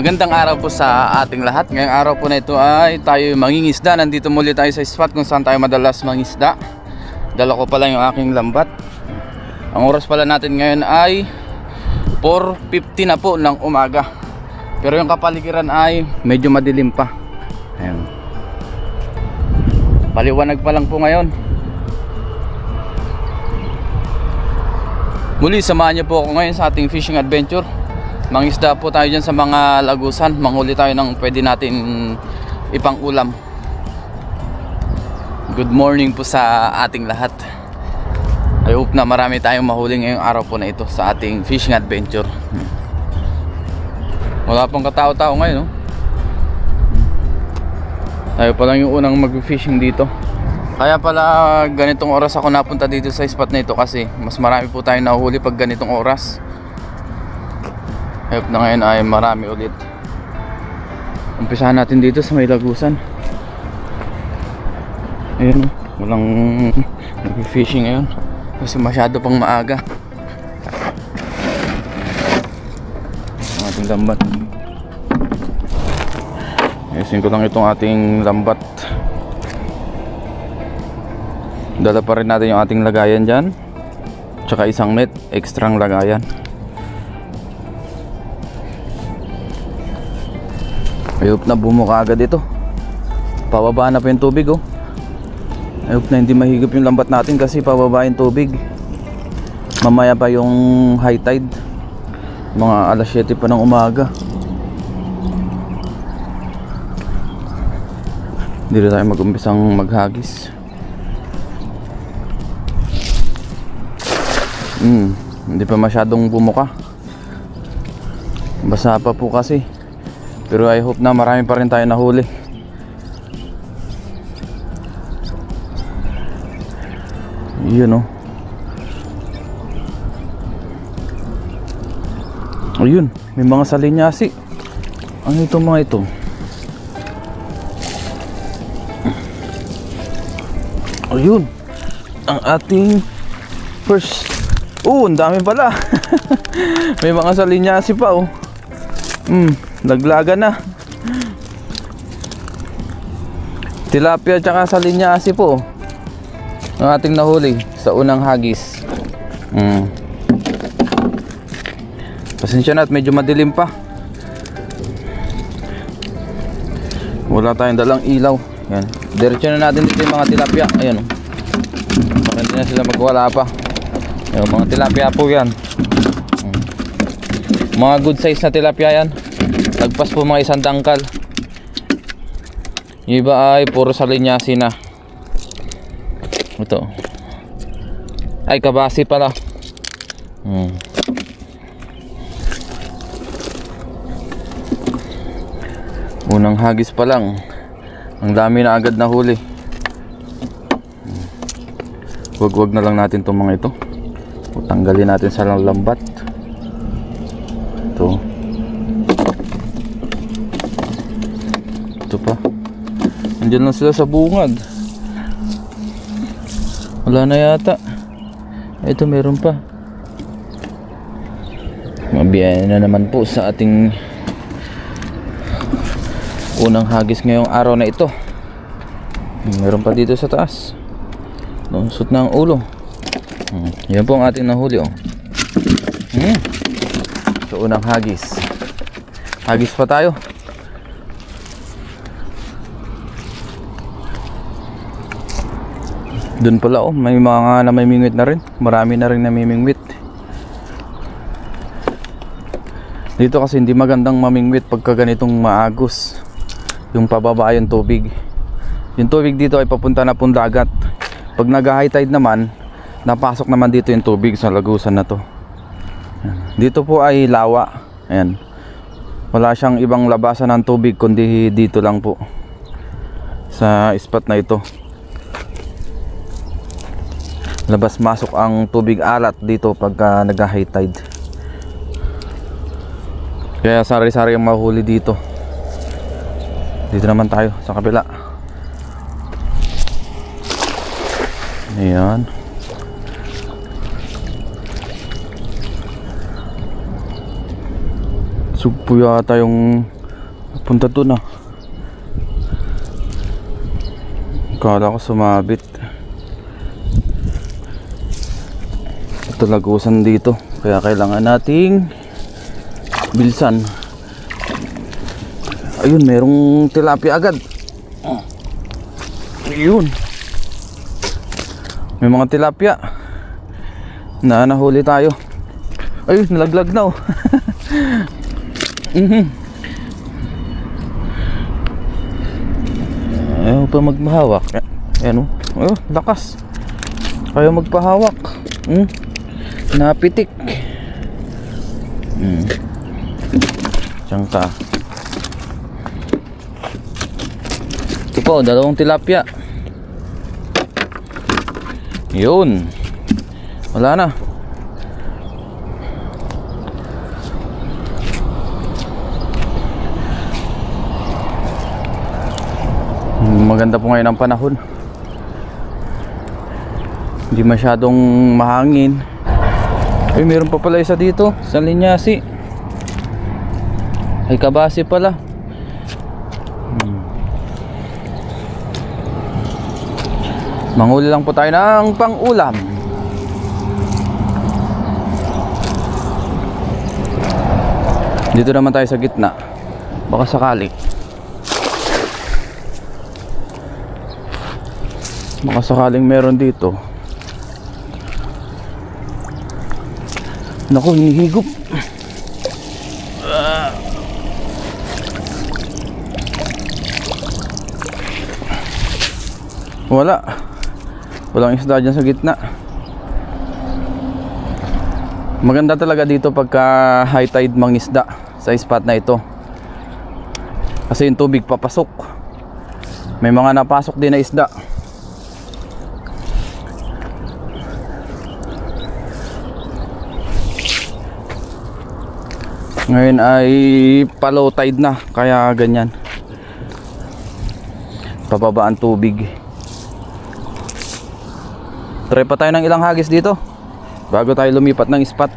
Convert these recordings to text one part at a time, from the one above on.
Magandang araw po sa ating lahat. Ngayong araw po na ito ay tayo mangingisda. Nandito muli tayo sa spot kung saan tayo madalas mangisda. Dala ko pala yung aking lambat. Ang oras pala natin ngayon ay 4:50 na po ng umaga. Pero yung kapaligiran ay medyo madilim pa. Ayan. Paliwanag pa lang po ngayon. Muli samahan niyo po ako ngayon sa ating fishing adventure. Mangisda po tayo dyan sa mga lagusan. Manghuli tayo ng pwede natin ipang ulam. Good morning po sa ating lahat. I hope na marami tayong mahuli ngayong araw po na ito sa ating fishing adventure. Wala pong katao-tao ngayon, no? Tayo pa lang yung unang mag-fishing dito. Kaya pala ganitong oras ako napunta dito sa spot na ito kasi mas marami po tayong nahuhuli pag ganitong oras. Hope na ngayon ay marami ulit. Umpisahan natin dito sa may lagusan. Ayun, walang nag-fishing ngayon kasi masyado pang maaga. Ang ating lambat. Ayusin ko lang itong ating lambat. Dala pa rin natin yung ating lagayan dyan, tsaka isang net, ekstrang lagayan. I hope na bumuka agad ito. Pababa na pa yung tubig, oh. I hope na hindi mahigop yung lambat natin kasi pababa yung tubig. Mamaya pa yung high tide, mga alas 7 pa ng umaga. Dito tayo mag-umpisang maghagis. Hindi pa masyadong bumuka. Basa pa po kasi. Pero I hope na marami pa rin tayo nahuli. Yun, oh. Ayun, may mga salinyasi. Ano ito mga ito? Ayun, ang ating first. Ang dami pala. May mga salinyasi pa, oh. Naglaga na. Tilapia tsaka salinyasi po ang ating nahuli sa unang hagis. Pasensya na at medyo madilim pa. Wala tayong dalang ilaw. Yan. Diretso na natin dito yung mga tilapia. Ayan, baka hindi na sila magwala pa. Ayan, mga tilapia po yan. Mga good size na tilapia yan. Lagpas po mga 1 dangkal. Yung iba ay puro salinyasi na. Ito ay kabasi pala. Unang hagis pa lang, ang dami na agad na huli. Wag na lang natin itong mga ito. Tanggalin natin sa lambat. Ito pa. Andiyan lang sila sa bungad. Wala na yata. Ito meron pa. Mabiyaya na naman po sa ating unang hagis ngayong araw na ito. Meron pa dito sa taas. Lusot na ang ulo. Yan po ang ating nahuli, oh. So unang hagis. Hagis pa tayo. Doon pala, oh, may mga namimingwit na rin. Marami na rin namimingwit. Dito kasi hindi magandang mamingwit pagka ganitong maagos. Yung pababa yung tubig. Yung tubig dito ay papunta na pong dagat. Pag nag-high tide naman, napasok naman dito yung tubig sa lagusan na to. Dito po ay lawa. Ayan. Wala siyang ibang labasan ng tubig kundi dito lang po sa spot na ito. Labas-masok ang tubig alat dito pagka nag-high tide. Kaya sari-sari ang mahuli dito. Dito naman tayo sa kabila. Ayan. Sugpo yata yung Punta doon ah. Kala ko sumabit. Ito lagusan dito, kaya kailangan nating bilisan. Ayun, merong tilapia agad. Ayun, may mga tilapia na nahuli tayo. Ayun, nalaglag na oh. Ayaw pa magpahawak. Ayan o. Oh, lakas. Ayaw magpahawak. Napitik. Diyan ka. Ito po, dalawang tilapia. Yun. Wala na. Maganda po ngayon ang panahon. Hindi masyadong mahangin. Ay, meron pa pala isa dito sa linyasi. Ay, kabasi pala. Manghuli lang po tayo ng pang-ulam. Dito naman tayo sa gitna. Baka sakali. Baka sakaling meron dito. Naku, hinihigop. Walang isda dyan sa gitna. Maganda talaga dito pagka high tide mangisda sa spot na ito. Kasi yung tubig papasok. May mga napasok din na isda. Ngayon ay pa-low tide na, kaya ganyan. Pababa ang tubig. Try pa tayo ng ilang hagis dito bago tayo lumipat ng spot.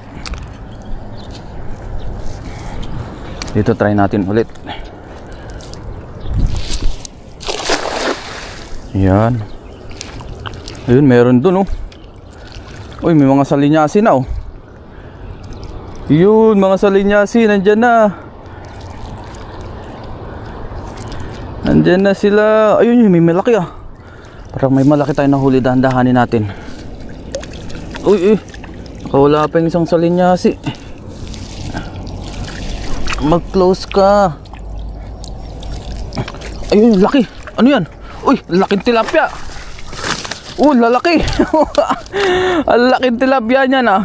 Dito try natin ulit. Yan. Ayun, meron dun oh. Uy, may mga salinyasi na oh. Yun, mga salinyasi, nandyan na. Nandyan na sila. Ayun, may malaki ah. Parang may malaki tayo nahuli, dahan-dahanin natin. Uy, nakawala pa yung isang salinyasi. Mag-close ka. Ayun, laki. Ano yan? Uy, laking tilapia. Lalaki. Ang laking tilapia niyan ah.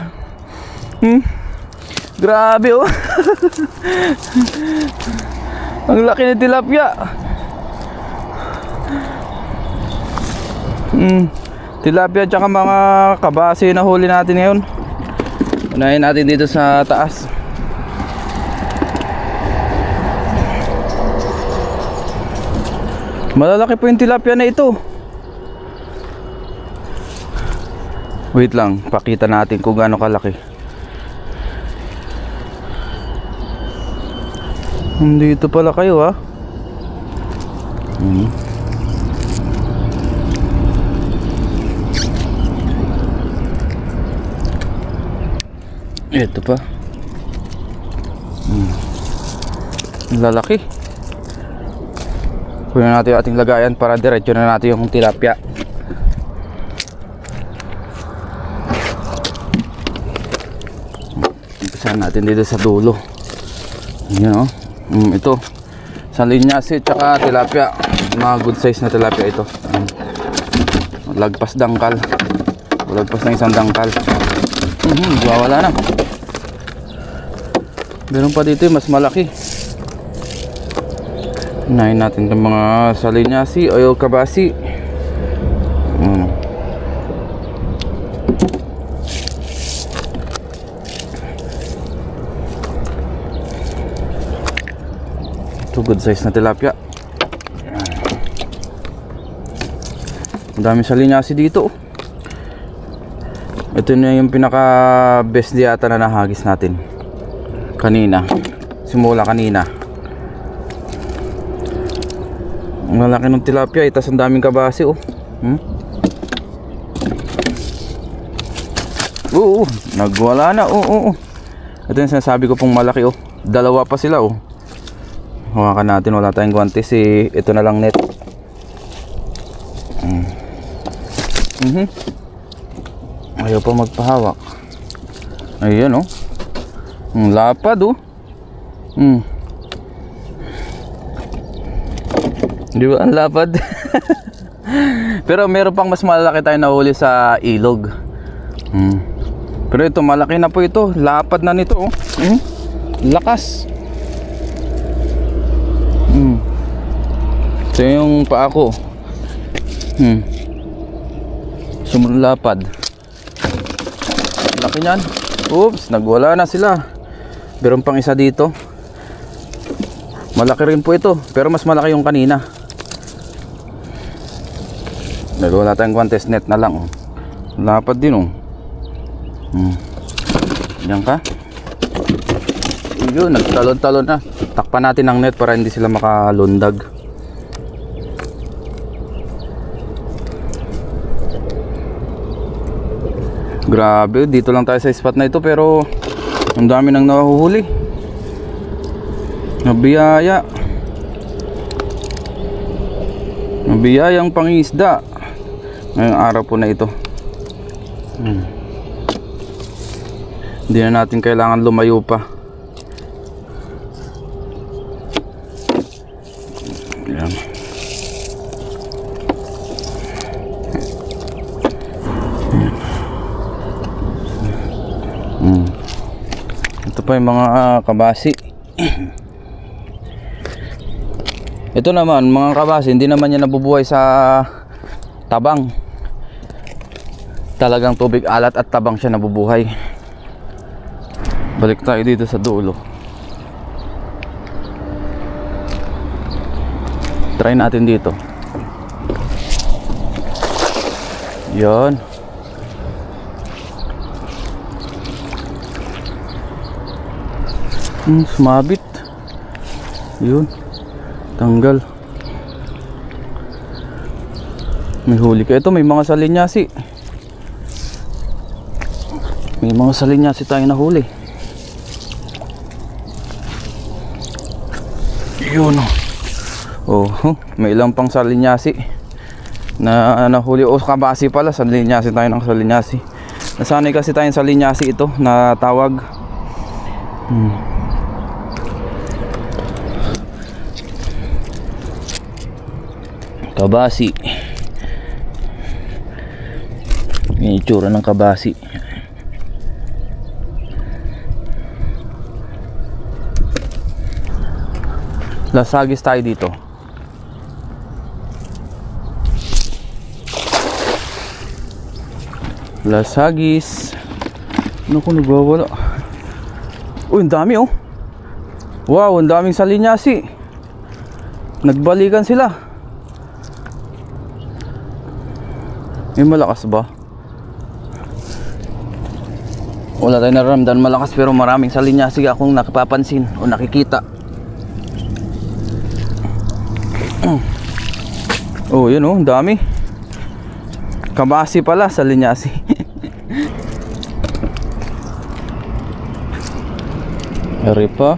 Grabe oh. Ang laki ng tilapia. Tilapia tsaka mga kabase na huli natin ngayon. Unahin natin dito sa taas. Malalaki po yung tilapia na ito. Wait lang, pakita natin kung gaano kalaki. Dito pala kayo ha. Ito pa. Lalaki. Kunin natin yung ating lagayan para diretso na natin yung tilapia. Umpisahan natin dito sa dulo. Yan o. Ito salinyasi tsaka tilapia. Mga good size na tilapia ito. Lagpas dangkal. Lagpas ng isang dangkal. Wala na. Meron pa dito yung mas malaki. Unahin natin itong mga salinyasi o kabasi. Ito good size na tilapia. Ang dami salinyasi dito. Ito na yung pinaka best yata na nahagis natin kanina, simula kanina. Ang lalaki ng tilapia, itas ang daming kabasi oh. Oo, nagwala na. Oo. Ito yung sinasabi ko pong malaki oh. Dalawa pa sila oh. Hawakan natin, wala tayong guwantes eh. Ito na lang net. Ayaw pa magpahawak. Ayan oh. Lapad oh. Di ba ang lapad? Pero meron pang mas malaki tayo nahuli sa ilog. Pero ito malaki na po ito. Lapad na nito oh. Lakas. Ito yung paa ko. Sumunod lapad. Laki niyan. Oops, nagwala na sila. Meron pang isa dito. Malaki rin po ito, pero mas malaki yung kanina. Nagwala tayong guantes, net na lang oh. Lapad din oh. Diyan ka. Yun, nagtalon-talon na. Takpan natin ang net para hindi sila makalundag. Grabe, dito lang tayo sa spot na ito pero ang dami nang nahuhuli. Nabiyayang pangisda ngayong araw po na ito. Hindi na natin kailangan lumayo pa. Ayan. Ito pa yung mga kabasi. Ito naman mga kabasi, hindi naman yan nabubuhay sa tabang. Talagang tubig alat at tabang siya nabubuhay. Balik tayo dito sa dulo. Try natin dito. Yan. Sumabit. Yun. Tanggal. May huli ka. Ito may mga salinyasi. May mga salinyasi tayo na huli. Yun oh. May ilang pang salinyasi na nahuli. O kabasi pala. Salinyasi tayo ng salinyasi. Nasanay kasi tayong salinyasi ito na tawag. Kabasi. Yung itsura ng kabasi. Lasagis tayo dito. Lasagis. Ano ko nagwawala? Uy, ang dami oh. Wow, ang daming salinyasi. Nagbalikan sila. May malakas ba? Wala tayong nararamdaman malakas pero maraming salinyasi akong nakapapansin o nakikita. Oh, yun oh, dami. Kabasi pala, salinyasi. Eri pa.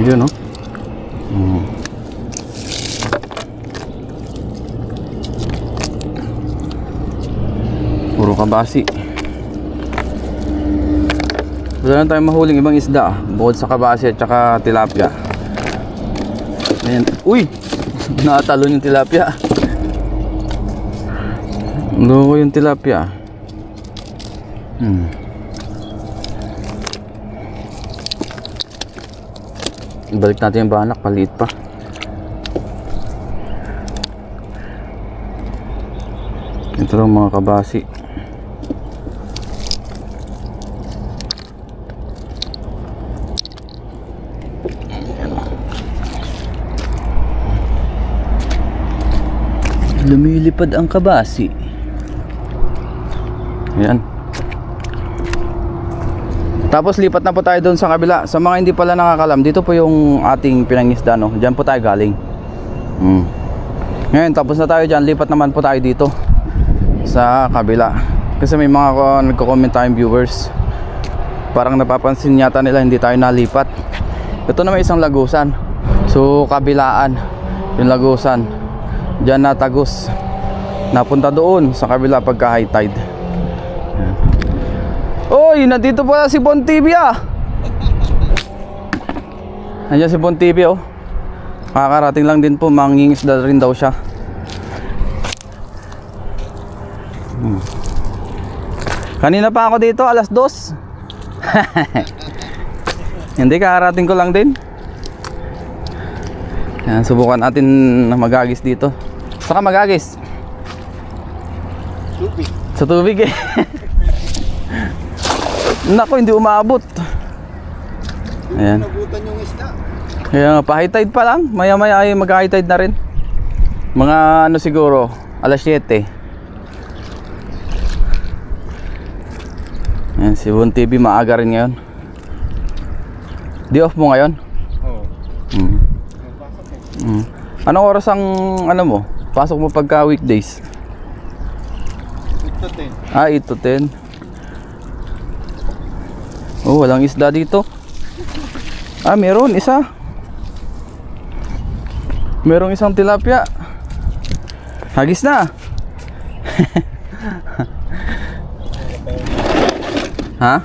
Yun oh. Puro kabasi. Wala na tayong mahuling ibang isda bukod sa kabasi at saka tilapia. Ayan. Uy! Nakatalon yung tilapia. Loko yung tilapia. Balik natin yung banak, maliit pa. Ito lang mga kabasi. Lumilipad ang kabasi. Ayan. Tapos lipat na po tayo doon sa kabila. Sa mga hindi pala nakakalam, dito po yung ating pinangisda, no? Diyan po tayo galing. Ngayon, tapos na tayo dyan. Lipat naman po tayo dito sa kabila. Kasi may mga nagko-comment tayong viewers. Parang napapansin yata nila hindi tayo nalipat. Ito na may isang lagusan. So, kabilaan yung lagusan. Diyan natagos. Napunta doon sa kabila pagka high tide. Oy, nandito pala si Bon TV ah. Nandiyan si Bon TV oh. Kakarating lang din po, mangingisda rin daw siya. Kanina pa ako dito, alas 2. Hindi, kakarating ko lang din. Yan, subukan natin na magagis dito. Saka magagis? Tubig. Sa tubig eh. Nako, hindi umabot. Ayan. Nabutan yung isda. Kaya pa-high tide pa lang. Maya maya ay mag-high tide na rin. Mga ano siguro, alas 7. Ayan, si Bon TV maaga rin ngayon. Di off mo ngayon? Oo. Anong oras ang ano mo? Pasok mo pagka weekdays? 8 to 10. Ah, 8 to 10. Oh, walang isda dito. Ah, meron isa. Merong isang tilapia. Hagis na. Ha?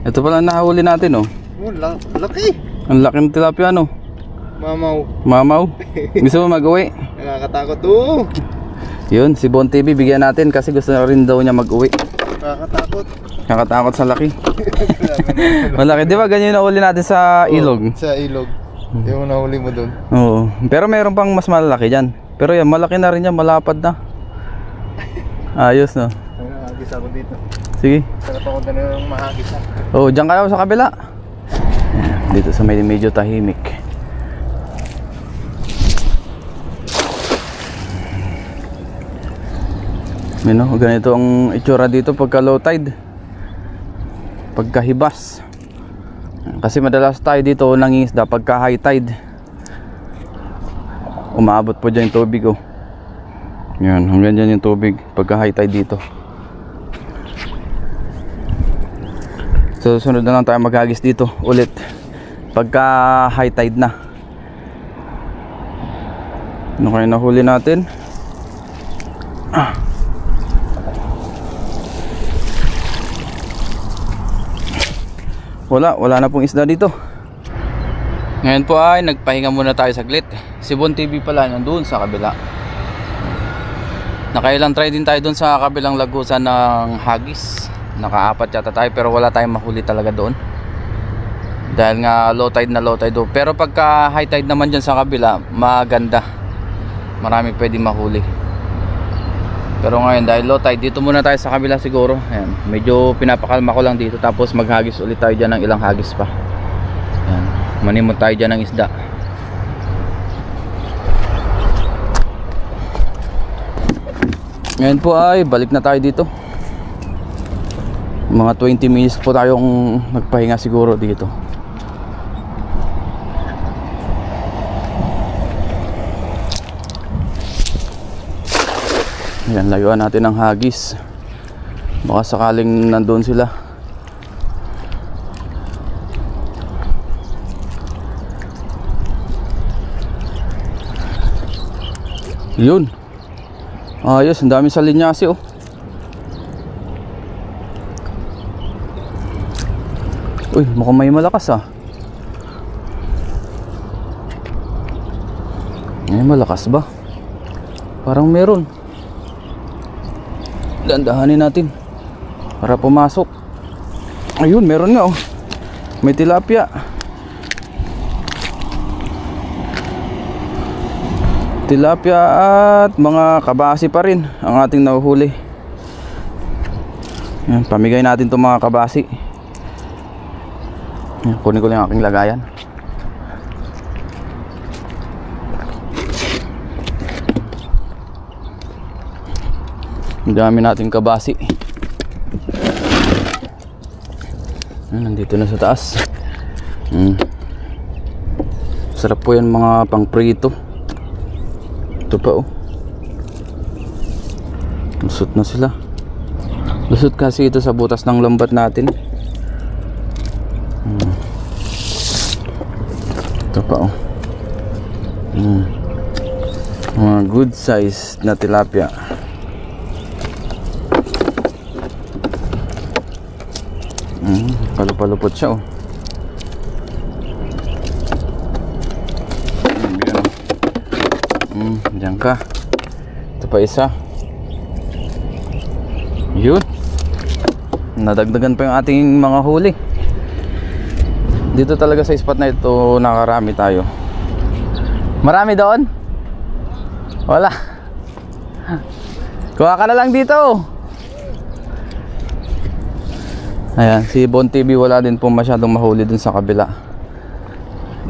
Ito pala nahuli natin oh. Oh, laki. Ang laki ng tilapia no. Mamaw. Mamaw. Gusto mo mag-uwi? Nakakatakot to. Yun, si Bon TV bigyan natin kasi gusto na rin daw niya mag-uwi. Nakakatakot. Nakatakot sa laki. Malaki, di ba? Ganyan yung nahuli natin sa ilog. Sa ilog. Yung nahuli mo doon. Oo. Pero meron pang mas malaki dyan. Pero yan, malaki na rin yan. Malapad na. Ayos no. Mahagis ako dito. Sige. Sarap ako na yung mahagis ako. Oh, dyan kayo sa kabila. Dito sa medyo tahimik. Ganito ang itsura dito pagka low tide. Pagkahibas. Kasi madalas tayo dito nangingisda pagka high tide. Umaabot po dyan yung tubig oh. Yan, hanggang dyan yung tubig pagka high tide dito. So susunod na lang tayo maghagis dito ulit pagka high tide na. Ano kayo nahuli natin? Wala na pong isda dito. Ngayon po ay nagpahinga muna tayo saglit. Si Bon TV pala nandun sa kabila. Nakailang try din tayo dun sa kabilang lagusan ng hagis. Nakaapat yata tayo pero wala tayong mahuli talaga doon. Dahil nga low tide na low tide do. Pero pagka high tide naman dyan sa kabila, maganda. Marami pwedeng mahuli. Pero ngayon dahil low tide, dito muna tayo sa kabila siguro. Ayan, medyo pinapakalma ko lang dito. Tapos maghagis ulit tayo dyan ng ilang hagis pa. Ayan, manimot tayo dyan ng isda. Ngayon po ay balik na tayo dito. Mga 20 minutes po tayong nagpahinga siguro dito. Ayan, layuan natin ang hagis. Baka sakaling nandun sila. Yun. Ayos, ang dami sa linyasi oh. Uy, mukhang may malakas ah. May malakas ba? Parang meron. Dandahanin natin para pumasok. Ayun, meron nga oh. May tilapia. Tilapia at mga kabasi pa rin ang ating nahuhuli. Yan, pamigay natin itong mga kabasi. Yan, kunin ko lang ang aking lagayan. Ang dami nating kabasi. Nandito na sa taas. Sarap po yan mga pang prito. Ito pa oh. Lusot na sila. Lusot kasi ito sa butas ng lambat natin. Ito pa oh. Mga good size na tilapia. Palupalupot siya oh. Diyan ka. Ito pa isa. Yun. Nadagdagan pa yung ating mga huli. Dito talaga sa spot na ito nakarami tayo. Marami doon? Wala. Kuha ka na lang dito. Ayan, si Bon TV wala din po masyadong mahuli dun sa kabila.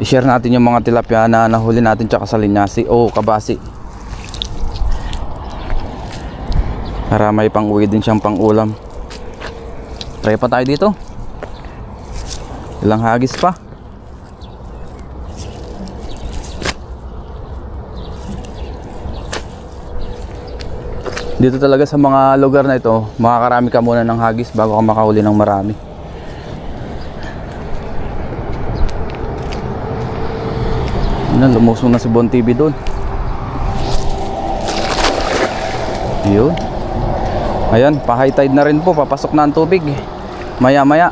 I-share natin yung mga tilapia na nahuli natin tsaka sa linyasi o kabasi. Para may pang uwi din siyang pang ulam. Try pa tayo dito. Ilang hagis pa. Dito talaga sa mga lugar na ito, makakarami ka muna ng hagis bago ka makahuli ng marami. Lumusong na si Bon TV doon. Yun. Ayan, pa high tide na rin po, papasok na ang tubig maya maya.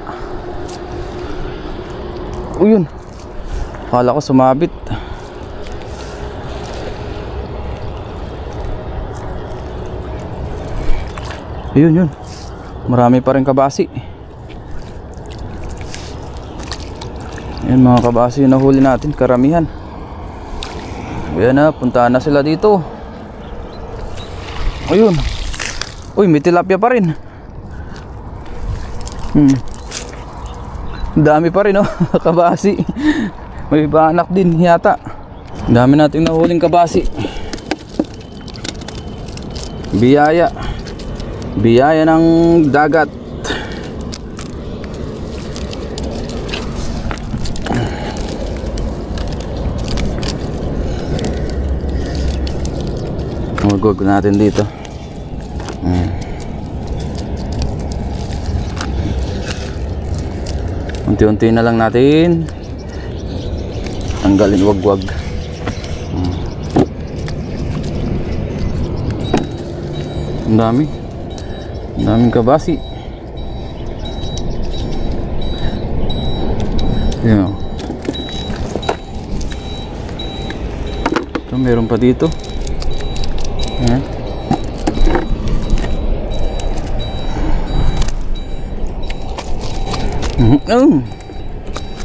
Yun. Akala ko sumabit. Yun. Marami pa rin kabasi. Yan mga kabasi yung nahuli natin, karamihan. Ayan na, puntahan na sila dito. Ayun. Uy, may tilapia pa rin. Dami pa rin oh, kabasi. May banak din yata. Dami nating nahuling kabasi. Biyaya. Biyaya ng dagat. Magugog natin dito. Unti-unti na lang natin tanggalin wagwag. Ang daming kabasi. Yan. Ito meron pa dito. Ayan.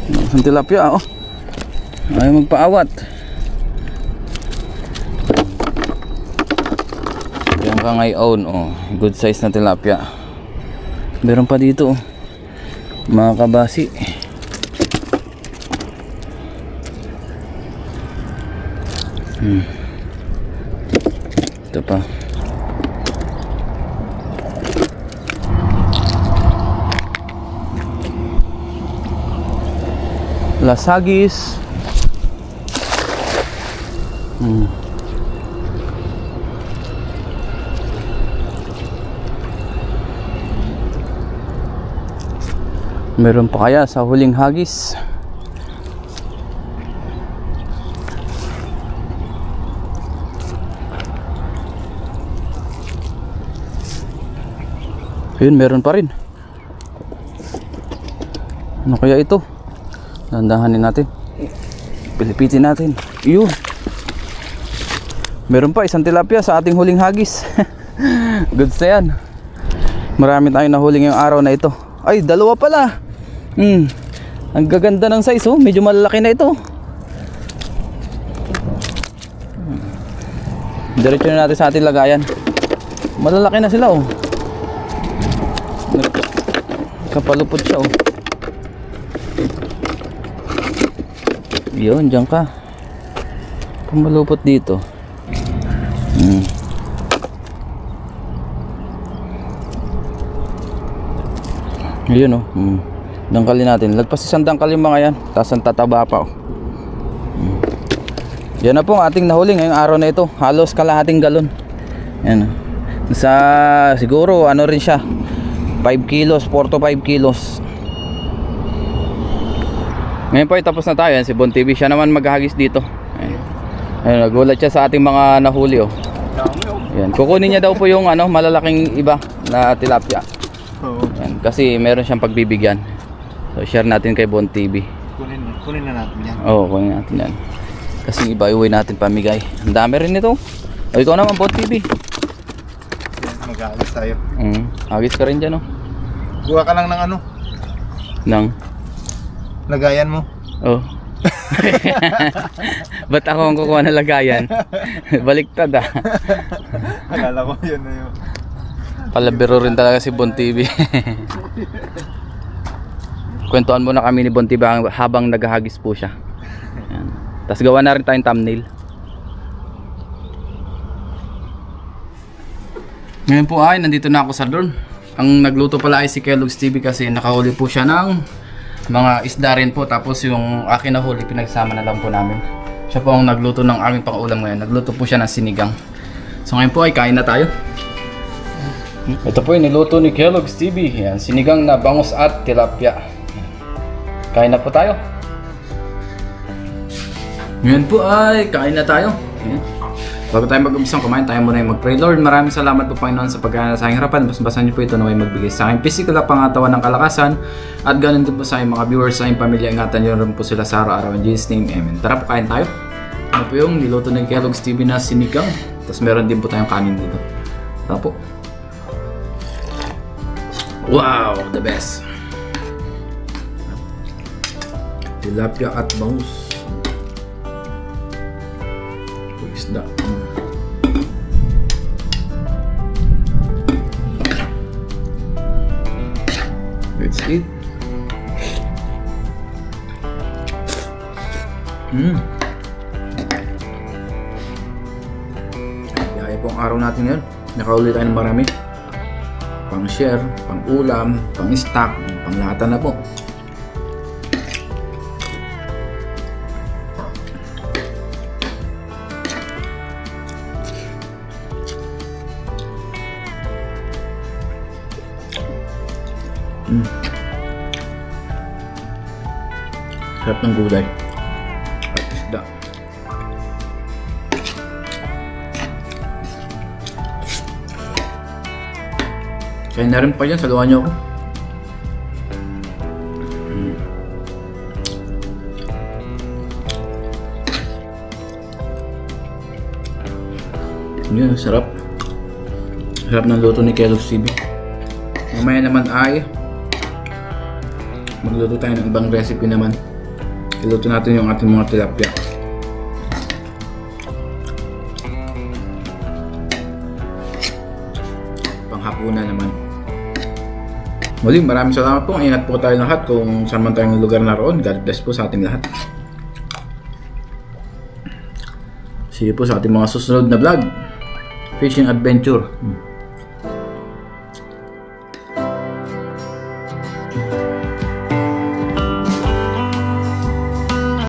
Isang tilapia oh. Ayaw magpaawat. Yan ka ngayon oh. Good size na tilapia. Meron pa dito oh. Mga kabasi. Ito pa. Lasagis. Meron pa kaya sa huling hagis? Yun, meron pa rin. Ano kaya ito? Dandahanin natin. Pilipitin natin. Yun. Meron pa isang tilapia sa ating huling hagis. Goods na yan. Marami tayong nahuling yung araw na ito. Ay, dalawa pala. Ang gaganda ng size oh. Medyo malalaki na ito. Diretso na natin sa ating lagayan. Malalaki na sila oh. Kapalupot siya oh. Yun, dyan ka. Pumalupot dito. Yun oh. Dangkalin natin. Lagpas isang dangkal yung mga yan. Tapos ang tataba pa. Yan na po ang ating nahuli ngayong araw na ito. Halos kalahating galon. Yan. Sa siguro ano rin siya. 5 kilos, 4 to 5 kilos. Ngayon po ay tapos na tayo. Yan, si Bon TV. Siya naman maghahagis dito. Ayun, nagulat siya sa ating mga nahuli oh. Yan. Kukunin niya daw po yung ano, malalaking iba na tilapia. Yan. Kasi meron siyang pagbibigyan. So share natin kay Bon TV. Kunin na natin yan. Oo, kunin natin yan. Kasi iba iuwi natin pamigay. Ang dami rin nito. O ikaw naman Bon TV. Mag-aalis tayo. Agis ka rin dyan oh. Kuha ka lang ng ano, Nang. lagayan mo. Oh. Ba't ako ang kukuha ng lagayan? Baliktad ah. Akala ko yun na yun. Palabiro rin talaga si Bon TV. Kwentuhan muna kami ni Bon TV habang naghahagis po siya. Yan. Tapos gawa na rin tayong thumbnail. Ngayon po ay nandito na ako sa dorm. Ang nagluto pala ay si Kellogg's TV kasi nakahuli po siya ng mga isda rin po. Tapos yung akin na huli pinagsama na lang po namin. Siya po ang nagluto ng aming pang-ulam ngayon. Nagluto po siya ng sinigang. So ngayon po ay kain na tayo. Ito po yung niluto ni Kellogg's TV. Yan, sinigang na bangus at tilapia. Kain na po tayo. Ngayon po ay kain na tayo. Yan. Bago tayo mag-umpisang kumain, tayo muna yung mag-pray. Lord, maraming salamat po Panginoon sa pagkain sa aking harapan. Basbasan niyo po ito na may magbigay sa aking physical at pangatawan ng kalakasan. At ganun din po sa aking mga viewers, sa aking pamilya. Ingatan niyo rin po sila sa araw-araw. In Jesus' name, Amen. Tara po, kain tayo. Ano po yung niluto ng Kellogg's TV na sinigang. Tapos meron din po tayong kanin dito. Tara po. Wow, the best. Tilapia at bangus. Ito isda. Let's eat. Yaya po ang araw natin ngayon. Nakauli tayo ng marami. Pang share, pang ulam, pang stock, pang lahatan na po. Sarap ng gulay at isda. Kaya na rin pa yan, saluhan niyo ako. Yun, sarap. Sarap ng luto ni Kellogg's TV. Mamaya naman ay magluto tayo ng ibang recipe naman. Iluto natin yung ating mga tilapia. Panghapunan naman. Muli, maraming salamat po. Ingat po tayo lahat kung saan man tayong lugar naroon. God bless po sa ating lahat. See you po sa ating mga susunod na vlog. Fishing adventure.